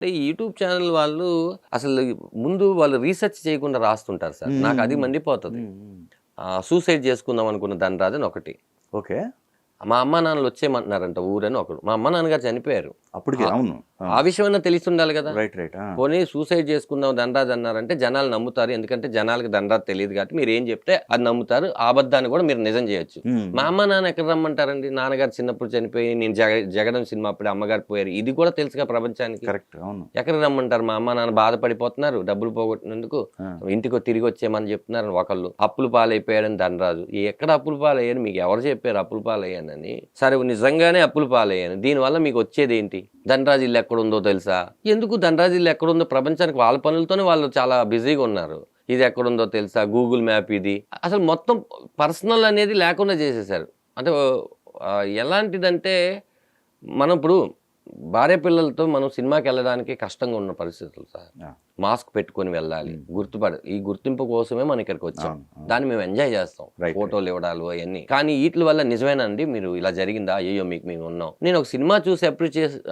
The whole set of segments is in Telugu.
అంటే ఈ యూట్యూబ్ ఛానల్ వాళ్ళు అసలు ముందు వాళ్ళు రీసెర్చ్ చేయకుండా రాస్తుంటారు సార్. నాకు అది మండిపోతది. సూసైడ్ చేసుకుందాం అనుకున్న ధనరాజ్ అని ఒకటి. ఓకే. మా అమ్మా నాన్నలు వచ్చేయమంటున్నారంట ఊరని ఒకడు. మా అమ్మ నాన్నగారు చనిపోయారు. అప్పటికి అవును. ఆ విషయమైనా తెలిసుండాలి కదా! రైట్. రైట్. పోనీ సూసైడ్ చేసుకుందాం ధనరాజ్ అన్నారంటే జనాలు నమ్ముతారు. ఎందుకంటే జనాలకి ధనరాజ్ తెలియదు కాబట్టి మీరు ఏం చెప్తే అది నమ్ముతారు. ఆ అబద్ధాన్ని కూడా మీరు నిజం చేయొచ్చు. మా అమ్మ నాన్న ఎక్కడ రమ్మంటారండి? నాన్నగారు చిన్నప్పుడు చనిపోయి నేను జగడం సినిమా అప్పుడు అమ్మగారు పోయారు. ఇది కూడా తెలుసుగా ప్రపంచానికి. కరెక్ట్. అవును. ఎక్కడికి రమ్మంటారు? మా అమ్మ నాన్న బాధపడిపోతున్నారు. డబ్బులు పోగొట్టినందుకు ఇంటికి తిరిగి వచ్చేయమని చెప్తున్నారు ఒకళ్ళు. అప్పులు పాలైపోయాడని ధనరాజు. ఎక్కడ అప్పులు పాలయ్యాను? మీకు ఎవరు చెప్పారు అప్పులు పాలయ్యానని? సరే నిజంగానే అప్పులు పాలయ్యాను. దీనివల్ల మీకు వచ్చేది ఏంటి? ధనరాజు ఇల్లు ఎక్కడుందో తెలుసా? ఎందుకు ధనరాజు ఇల్లు ఎక్కడుందో ప్రపంచానికి వాళ్ళ పనులతోనే వాళ్ళు చాలా బిజీగా ఉన్నారు. ఇది ఎక్కడుందో తెలుసా? గూగుల్ మ్యాప్ ఇది. అసలు మొత్తం పర్సనల్ అనేది లేకుండా చేసేసారు. అంటే ఎలాంటిదంటే మనం ఇప్పుడు భార్య పిల్లలతో మనం సినిమాకి వెళ్ళడానికి కష్టంగా ఉన్న పరిస్థితులు సార్. మాస్క్ పెట్టుకొని వెళ్ళాలి. ఈ గుర్తింపు కోసమే మనం ఇక్కడికి వచ్చాం. దాన్ని మేము ఎంజాయ్ చేస్తాం. ఫోటోలు ఇవ్వడాలు అవన్నీ. కానీ వీటి వల్ల నిజమేనండి మీరు ఇలా జరిగిందా? అయ్యో మీకు మేము ఉన్నాం. నేను ఒక సినిమా చూసి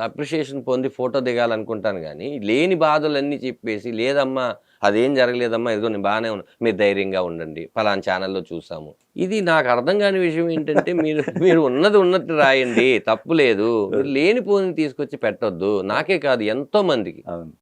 అప్రిషియేషన్ పొంది ఫోటో దిగాలనుకుంటాను కానీ లేని బాధలన్నీ చెప్పేసి లేదమ్మా అదేం జరగలేదమ్మా ఇదిగో నేను బాగానే ఉన్నా మీరు ధైర్యంగా ఉండండి పలానా ఛానల్లో చూసాము. ఇది నాకు అర్థం కాని విషయం ఏంటంటే మీరు ఉన్నది ఉన్నట్టు రాయండి, తప్పు లేదు. లేనిపోని తీసుకొచ్చి పెట్టొద్దు. నాకే కాదు ఎంతో మందికి.